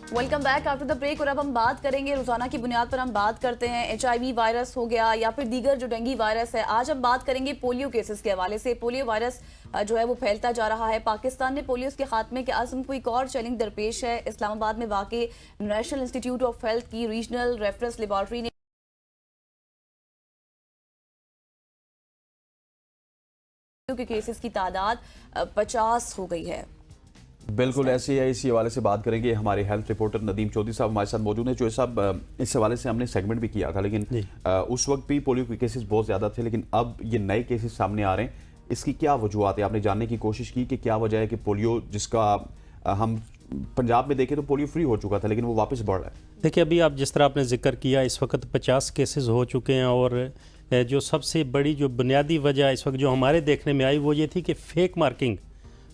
Welcome back after the break. और अब हम बात करेंगे, रोजाना की बुनियाद पर हम बात करते हैं HIV वायरस हो गया या फिर दीगर जो डेंगू वायरस है। आज हम बात करेंगे पोलियो केसेस के हवाले से। पोलियो वायरस जो है वो फैलता जा रहा है। पाकिस्तान में पोलियो के खात्मे के आज़म को एक और चैलेंज दरपेश है। इस्लामाबाद में वाक़ई नेशनल इंस्टीट्यूट ऑफ हेल्थ की रीजनल रेफरेंस लेबॉर्ट्री ने के केसेस की तादाद 50 हो गई है। बिल्कुल ऐसे ही है। इसी हवाले से बात करेंगे। हमारे हेल्थ रिपोर्टर नदीम चौधरी साहब हमारे साथ मौजूद हैं। जो साहब, इस हवाले से हमने सेगमेंट भी किया था, लेकिन उस वक्त भी पोलियो के केसेस बहुत ज़्यादा थे, लेकिन अब ये नए केसेस सामने आ रहे हैं। इसकी क्या वजूहत है? आपने जानने की कोशिश की कि क्या वजह है कि पोलियो, जिसका हम पंजाब में देखें तो पोलियो फ्री हो चुका था, लेकिन वो वापस बढ़ रहा है। देखिए, अभी आप जिस तरह आपने जिक्र किया, इस वक्त 50 केसेस हो चुके हैं और जो सबसे बड़ी जो बुनियादी वजह इस वक्त जो हमारे देखने में आई वो ये थी कि फेक मार्किंग,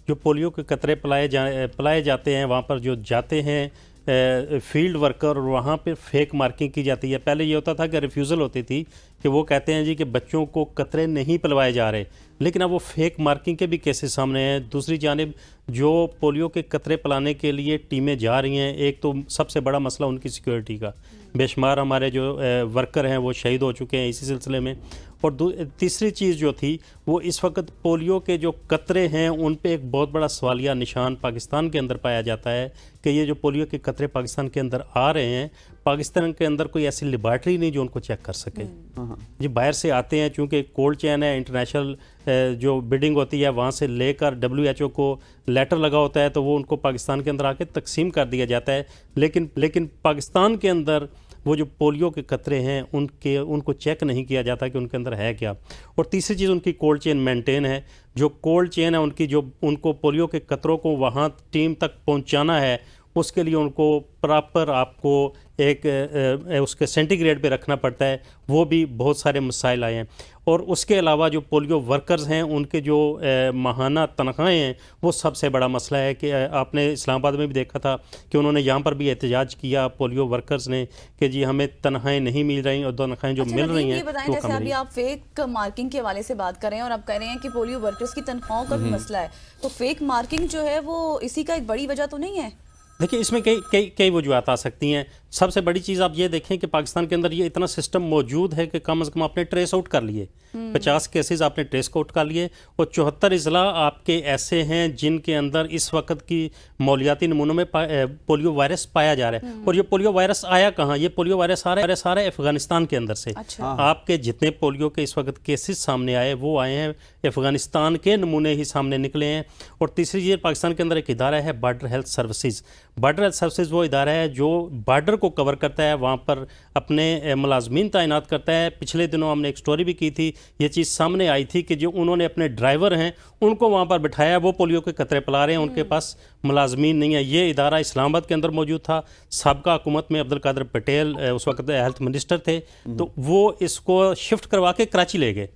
जो पोलियो के कतरे पिलाए जाते हैं, वहाँ पर जो जाते हैं फील्ड वर्कर और वहाँ पे फेक मार्किंग की जाती है। पहले ये होता था कि रिफ्यूज़ल होती थी कि वो कहते हैं जी कि बच्चों को कतरे नहीं पिलवाए जा रहे, लेकिन अब वो फेक मार्किंग के भी केसेस सामने हैं। दूसरी जानिब जो पोलियो के कतरे पिलाने के लिए टीमें जा रही हैं, एक तो सबसे बड़ा मसला उनकी सिक्योरिटी का, बेशुमार हमारे जो वर्कर हैं वो शहीद हो चुके हैं इसी सिलसिले में। और तीसरी चीज़ जो थी वो इस वक्त पोलियो के जो कतरे हैं उन पे एक बहुत बड़ा सवालिया निशान पाकिस्तान के अंदर पाया जाता है कि ये जो पोलियो के कतरे पाकिस्तान के अंदर आ रहे हैं, पाकिस्तान के अंदर कोई ऐसी लेबॉर्ट्री नहीं जो उनको चेक कर सके। ये बाहर से आते हैं, चूँकि कोल्ड चेन है, इंटरनेशनल जो बिडिंग होती है वहाँ से लेकर WHO को लेटर लगा होता है तो वो उनको पाकिस्तान के अंदर आके तकसीम कर दिया जाता है। लेकिन पाकिस्तान के अंदर वो जो पोलियो के कतरे हैं उनको चेक नहीं किया जाता कि उनके अंदर है क्या। और तीसरी चीज़, उनकी कोल्ड चेन मेंटेन है। जो कोल्ड चेन है उनकी, जो उनको पोलियो के कतरों को वहाँ टीम तक पहुँचाना है, उसके लिए उनको प्रॉपर आपको एक उसके सेंटीग्रेड पे रखना पड़ता है। वो भी बहुत सारे मसाइल आए हैं। और उसके अलावा जो पोलियो वर्कर्स हैं उनके जो माहाना तनख्वाहें हैं वो सबसे बड़ा मसला है कि आपने इस्लामाबाद में भी देखा था कि उन्होंने यहाँ पर भी एहतजाज किया पोलियो वर्कर्स ने कि जी हमें तनख्वाहें नहीं मिल रही और तनख्वाहें जो मिल रही हैं ये बताएं, जैसे अभी आप फेक मार्किंग के हवाले से बात कर रहे हैं और आप कह रहे हैं कि पोलियो वर्कर्स की तनख्वाहों का भी मसला है, तो फेक मार्किंग जो है वो इसी का एक बड़ी वजह तो नहीं है? देखिए, इसमें कई वजूहत आ सकती हैं। सबसे बड़ी चीज़ आप ये देखें कि पाकिस्तान के अंदर ये इतना सिस्टम मौजूद है कि कम से कम आपने ट्रेस आउट कर लिए 50 केसेस आपने ट्रेस आउट कर लिए और 74 अजला आपके ऐसे हैं जिनके अंदर इस वक्त की मौलियाती नमूनों में पोलियो वायरस पाया जा रहा है। और ये पोलियो वायरस आया कहाँ? ये पोलियो वायरस आ रहा है अफगानिस्तान के अंदर से। अच्छा। आपके जितने पोलियो के इस वक्त केसेस सामने आए वो आए हैं अफगानिस्तान के नमूने ही सामने निकले हैं। और तीसरी चीज़, पाकिस्तान के अंदर एक इदारा है border health services. Border health services वो इदारा है जो बॉर्डर को कवर करता है, वहाँ पर अपने मुलाजमीन तैनात करता है। पिछले दिनों हमने एक स्टोरी भी की थी, ये चीज़ सामने आई थी कि जो उन्होंने अपने ड्राइवर हैं उनको वहाँ पर बिठाया, वो पोलियो के कतरे पिला रहे हैं, उनके पास मुलाजमीन नहीं है। ये इदारा इस्लामाबाद के अंदर मौजूद था। साबका हुकूमत में अब्दुल कादिर पटेल उस वक्त हेल्थ मिनिस्टर थे, तो वो इसको शिफ्ट करवा के कराची ले गए।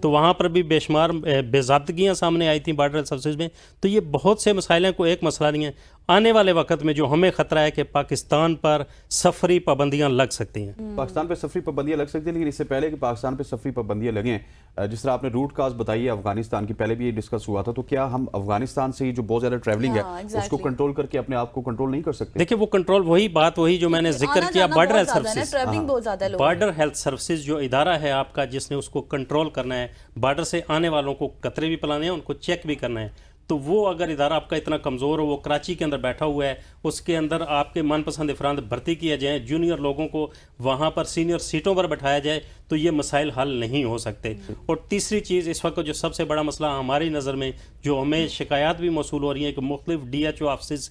तो वहाँ पर भी बेशुमार बेज़ाब्तगियाँ सामने आई थी बॉर्डर हेल्थ सर्विसेज में। तो ये बहुत से मसाइल हैं, कोई एक मसला नहीं है। आने वाले वक्त में जो हमें ख़तरा है कि पाकिस्तान पर सफरी पाबंदियां लग सकती हैं। पाकिस्तान पे सफरी पाबंदियां लग सकती हैं, लेकिन इससे पहले कि पाकिस्तान पे सफरी पाबंदियां लगें, जिस तरह आपने रूट काज बताई है अफगानिस्तान की, पहले भी ये डिस्कस हुआ था, तो क्या हम अफगानिस्तान से जो बहुत ज़्यादा ट्रैवलिंग है उसको कंट्रोल करके अपने आप को कंट्रोल नहीं कर सकते? देखिए, वो कंट्रोल वही जो मैंने जिक्र किया, border health services. Border health services जो इदारा है आपका, जिसने उसको कंट्रोल करना है, बॉर्डर से आने वालों को कतरे भी पिलाने हैं, उनको चेक भी करना है, तो वो अगर इदारा आपका इतना कमज़ोर हो, वो कराची के अंदर बैठा हुआ है, उसके अंदर आपके मनपसंद अफराद भर्ती किए जाएँ, जूनियर लोगों को वहाँ पर सीनियर सीटों पर बैठाया जाए, तो ये मसाइल हल नहीं हो सकते। और तीसरी चीज़, इस वक्त जो सबसे बड़ा मसला हमारी नज़र में जो हमें शिकायत भी मौसूल हो रही है कि मुख्तलिफ DHO ऑफिस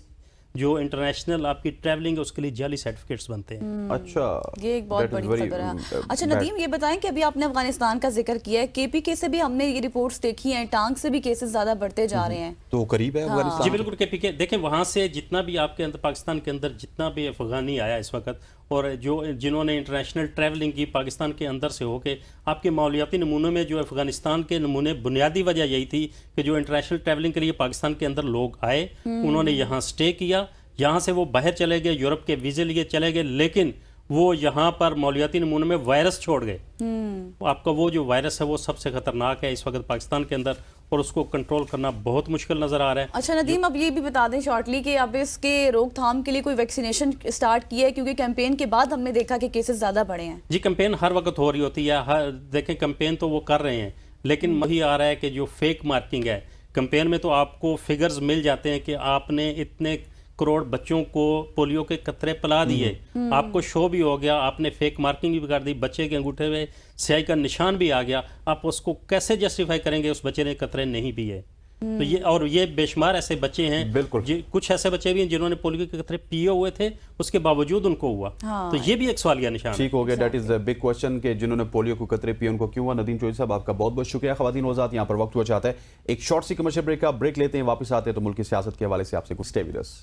जो इंटरनेशनल आपकी ट्रैवलिंग है उसके लिए जाली सर्टिफिकेट्स बनते हैं। अच्छा, ये एक बहुत बड़ी खबर है। अच्छा नदीम, ये बताएं कि अभी आपने अफगानिस्तान का जिक्र किया है, KPK से भी हमने ये रिपोर्ट्स देखी हैं, टांग से भी केसेस ज्यादा बढ़ते जा रहे हैं, तो करीब है अफगानिस्तान। जी बिल्कुल, KPK देखें, वहाँ से जितना भी आपके अंदर पाकिस्तान के अंदर जितना भी अफगानी आया इस वक्त, और जिन्होंने इंटरनेशनल ट्रैवलिंग की पाकिस्तान के अंदर से होके, आपके मौलियाती नमूनों में जो अफगानिस्तान के नमूने, बुनियादी वजह यही थी कि जो इंटरनेशनल ट्रैवलिंग के लिए पाकिस्तान के अंदर लोग आए, उन्होंने यहाँ स्टे किया, यहाँ से वो बाहर चले गए, यूरोप के वीज़े लिए चले गए, लेकिन وہ یہاں پر مالیاتی نمونے میں وائرس چھوڑ گئے. آپ کا وہ جو وائرس ہے وہ سب سے خطرناک ہے اس وقت پاکستان کے اندر, اور اس کو کنٹرول کرنا بہت مشکل نظر آ رہا ہے. اچھا ندیم, اب یہ بھی بتا دیں شارٹلی کہ اب اس کے روک تھام کے لیے کوئی ویکسینیشن اسٹارٹ کی ہے, کیونکہ کیمپین کے بعد ہم نے دیکھا کہ کیسز زیادہ بڑھے ہیں. جی کیمپین ہر وقت ہو رہی ہوتی ہے, دیکھیں کیمپین تو وہ کر رہے ہیں, لیکن وہی آ رہا ہے کہ جو فیک مارکنگ ہے کیمپین میں, تو آپ کو فگرز مل جاتے ہیں کہ آپ نے اتنے کروڑ بچوں کو پولیو کے قطرے پلا دیے, آپ کو شو بھی ہو گیا, آپ نے فیک مارکنگ بھی کر دی, بچے کے انگوٹھے میں سیاہی کا نشان بھی آ گیا, آپ اس کو کیسے جسٹیفائی کریں گے اس بچے نے قطرے نہیں پیے؟ تو یہ بے شمار ایسے بچے ہیں, بالکل کچھ ایسے بچے بھی ہیں جنہوں نے پولیو کے قطرے پیے ہوئے تھے, اس کے باوجود ان کو ہوا, تو یہ بھی ایک سوالیہ نشان ہے. ٹھیک ہو گیا, that is a big question کہ جنہوں نے پولیو کو قطرے پیے ان کو کیوں ہوا. ندیم چودھری صاحب آپ کا بہت بہت شکریہ. خواتین و حضرات, یہاں پر وقت ہوا چاہتا ہے ایک شارٹ سی کمرشل بریک کا, بریک لیتے ہیں, واپس آتے ہیں تو ملک کی سیاست کے حوالے سے آپ سے کچھ اسٹے ود اس.